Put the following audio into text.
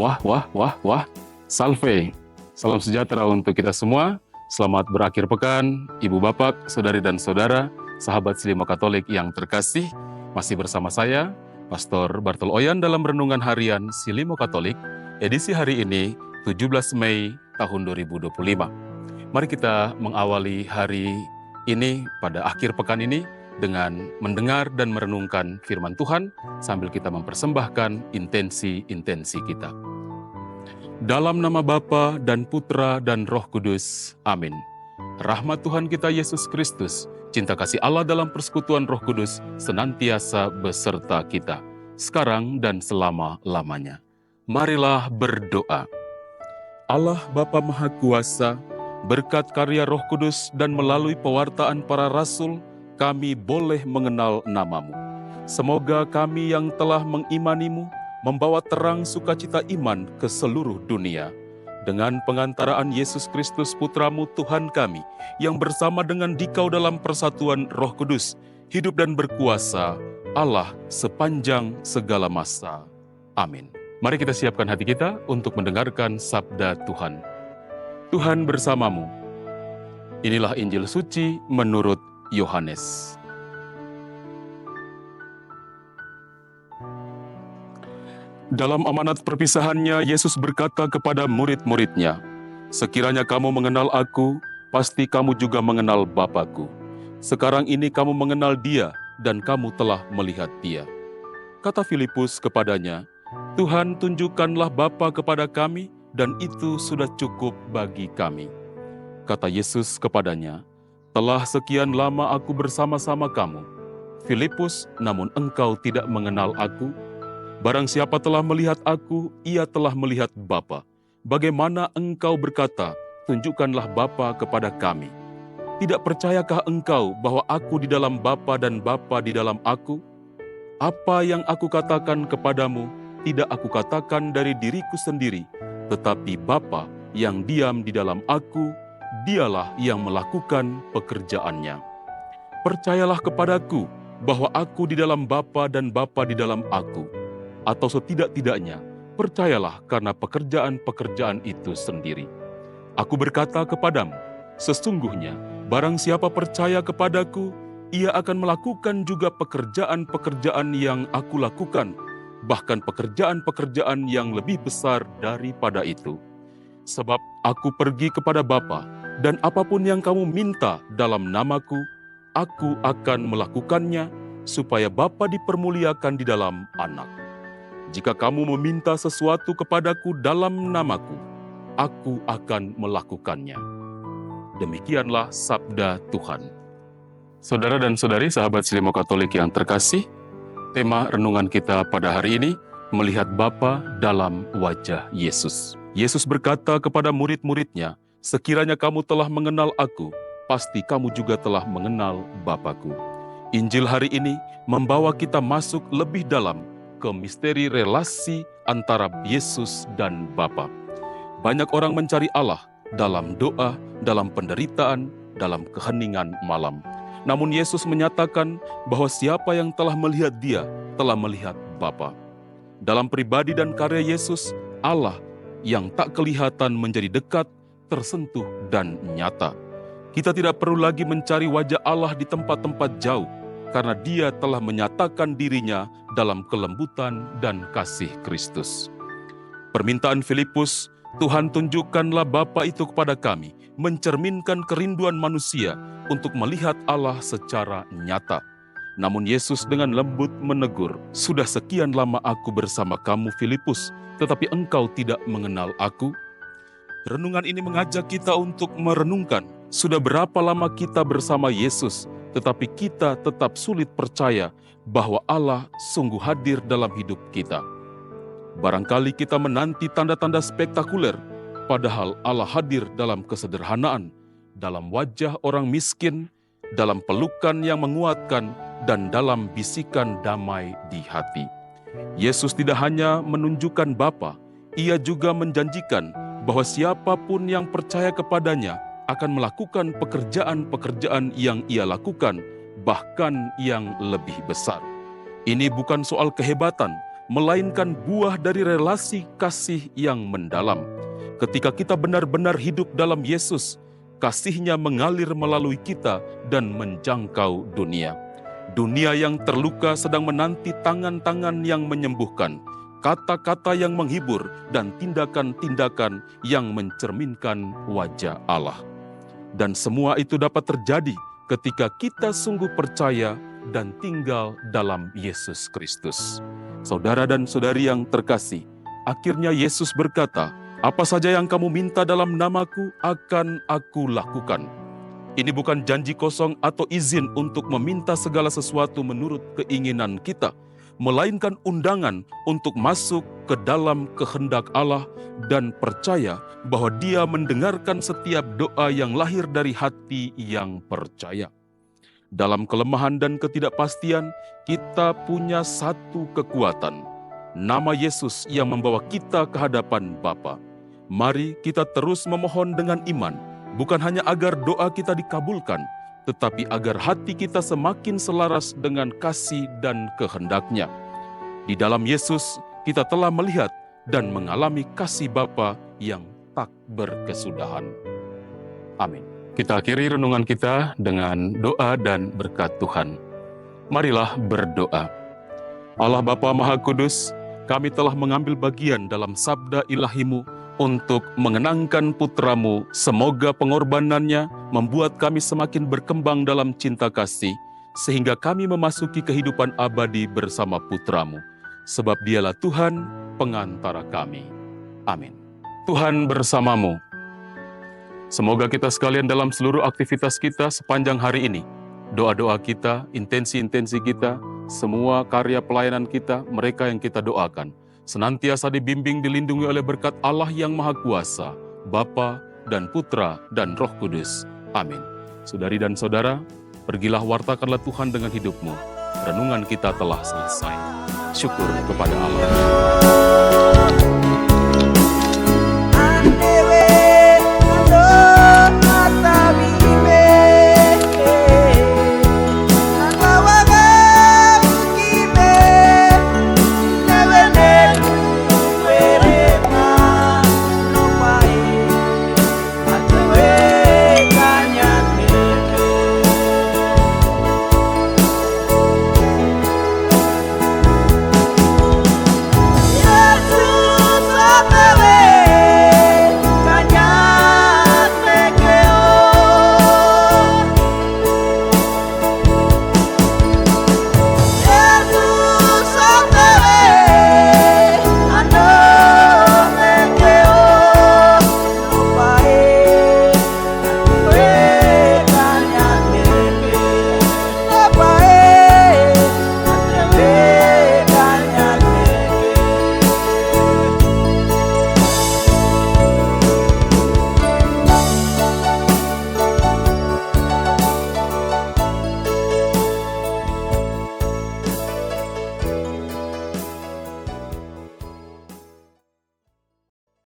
Wah. Salve. Salam sejahtera untuk kita semua. Selamat berakhir pekan, Ibu Bapak, Saudari dan Saudara, sahabat Silimo Katolik yang terkasih. Masih bersama saya, Pastor Bartol Oyan dalam Renungan Harian Silimo Katolik, edisi hari ini, 17 Mei tahun 2025. Mari kita mengawali hari ini pada akhir pekan ini dengan mendengar dan merenungkan firman Tuhan sambil kita mempersembahkan intensi-intensi kita. Dalam nama Bapa dan Putra dan Roh Kudus. Amin. Rahmat Tuhan kita Yesus Kristus, cinta kasih Allah dalam persekutuan Roh Kudus senantiasa beserta kita, sekarang dan selama-lamanya. Marilah berdoa. Allah Bapa Maha Kuasa, berkat karya Roh Kudus dan melalui pewartaan para rasul, kami boleh mengenal nama-Mu. Semoga kami yang telah mengimani-Mu membawa terang sukacita iman ke seluruh dunia. Dengan pengantaraan Yesus Kristus Putra-Mu Tuhan kami, yang bersama dengan Dikau dalam persatuan Roh Kudus, hidup dan berkuasa Allah sepanjang segala masa. Amin. Mari kita siapkan hati kita untuk mendengarkan sabda Tuhan. Tuhan bersamamu. Inilah Injil suci menurut Yohanes. Dalam amanat perpisahannya, Yesus berkata kepada murid-muridnya, "Sekiranya kamu mengenal aku, pasti kamu juga mengenal Bapa-Ku. Sekarang ini kamu mengenal Dia dan kamu telah melihat Dia." Kata Filipus kepadanya, "Tuhan, tunjukkanlah Bapa kepada kami, dan itu sudah cukup bagi kami." Kata Yesus kepadanya, "Telah sekian lama aku bersama-sama kamu, Filipus, namun engkau tidak mengenal aku? Barang siapa telah melihat aku, ia telah melihat Bapa. Bagaimana engkau berkata, 'Tunjukkanlah Bapa kepada kami'? Tidak percayakah engkau bahwa aku di dalam Bapa dan Bapa di dalam aku? Apa yang aku katakan kepadamu, tidak aku katakan dari diriku sendiri, tetapi Bapa yang diam di dalam aku, Dialah yang melakukan pekerjaannya. Percayalah kepadaku bahwa aku di dalam Bapa dan Bapa di dalam aku. Atau setidak-tidaknya, percayalah karena pekerjaan-pekerjaan itu sendiri. Aku berkata kepadamu, sesungguhnya barang siapa percaya kepadaku, ia akan melakukan juga pekerjaan-pekerjaan yang aku lakukan, bahkan pekerjaan-pekerjaan yang lebih besar daripada itu. Sebab aku pergi kepada Bapa, dan apapun yang kamu minta dalam namaku, aku akan melakukannya, supaya Bapa dipermuliakan di dalam Anak. Jika kamu meminta sesuatu kepadaku dalam namaku, aku akan melakukannya." Demikianlah sabda Tuhan. Saudara dan saudari sahabat Silimo Katolik yang terkasih, tema renungan kita pada hari ini, melihat Bapa dalam wajah Yesus. Yesus berkata kepada murid-muridnya, "Sekiranya kamu telah mengenal aku, pasti kamu juga telah mengenal Bapa-Ku." Injil hari ini membawa kita masuk lebih dalam ke misteri relasi antara Yesus dan Bapa. Banyak orang mencari Allah dalam doa, dalam penderitaan, dalam keheningan malam. Namun Yesus menyatakan bahwa siapa yang telah melihat Dia, telah melihat Bapa. Dalam pribadi dan karya Yesus, Allah yang tak kelihatan menjadi dekat, tersentuh dan nyata. Kita tidak perlu lagi mencari wajah Allah di tempat-tempat jauh, karena Dia telah menyatakan dirinya dalam kelembutan dan kasih Kristus. Permintaan Filipus, "Tuhan tunjukkanlah Bapa itu kepada kami," mencerminkan kerinduan manusia untuk melihat Allah secara nyata. Namun Yesus dengan lembut menegur, "Sudah sekian lama aku bersama kamu Filipus, tetapi engkau tidak mengenal aku?" Renungan ini mengajak kita untuk merenungkan, sudah berapa lama kita bersama Yesus, tetapi kita tetap sulit percaya bahwa Allah sungguh hadir dalam hidup kita. Barangkali kita menanti tanda-tanda spektakuler, padahal Allah hadir dalam kesederhanaan, dalam wajah orang miskin, dalam pelukan yang menguatkan, dan dalam bisikan damai di hati. Yesus tidak hanya menunjukkan Bapa, Ia juga menjanjikan bahwa siapapun yang percaya kepadanya akan melakukan pekerjaan-pekerjaan yang Ia lakukan, bahkan yang lebih besar. Ini bukan soal kehebatan, melainkan buah dari relasi kasih yang mendalam. Ketika kita benar-benar hidup dalam Yesus, kasih-Nya mengalir melalui kita dan menjangkau dunia. Dunia yang terluka sedang menanti tangan-tangan yang menyembuhkan, kata-kata yang menghibur, dan tindakan-tindakan yang mencerminkan wajah Allah. Dan semua itu dapat terjadi ketika kita sungguh percaya dan tinggal dalam Yesus Kristus. Saudara dan saudari yang terkasih, akhirnya Yesus berkata, "Apa saja yang kamu minta dalam namaku akan aku lakukan." Ini bukan janji kosong atau izin untuk meminta segala sesuatu menurut keinginan kita, melainkan undangan untuk masuk ke dalam kehendak Allah dan percaya bahwa Dia mendengarkan setiap doa yang lahir dari hati yang percaya. Dalam kelemahan dan ketidakpastian, kita punya satu kekuatan, nama Yesus yang membawa kita ke hadapan Bapa. Mari kita terus memohon dengan iman, bukan hanya agar doa kita dikabulkan, tetapi agar hati kita semakin selaras dengan kasih dan kehendak-Nya. Di dalam Yesus, kita telah melihat dan mengalami kasih Bapa yang tak berkesudahan. Amin. Kita akhiri renungan kita dengan doa dan berkat Tuhan. Marilah berdoa. Allah Bapa Maha Kudus, kami telah mengambil bagian dalam sabda ilahi-Mu untuk mengenangkan putra-Mu. Semoga pengorbanannya membuat kami semakin berkembang dalam cinta kasih, sehingga kami memasuki kehidupan abadi bersama putra-Mu. Sebab Dialah Tuhan, pengantara kami. Amin. Tuhan bersamamu. Semoga kita sekalian dalam seluruh aktivitas kita sepanjang hari ini, doa-doa kita, intensi-intensi kita, semua karya pelayanan kita, mereka yang kita doakan, senantiasa dibimbing dilindungi oleh berkat Allah yang Maha Kuasa, Bapa dan Putra dan Roh Kudus. Amin. Saudari dan saudara, pergilah wartakanlah Tuhan dengan hidupmu. Renungan kita telah selesai. Syukur kepada Allah.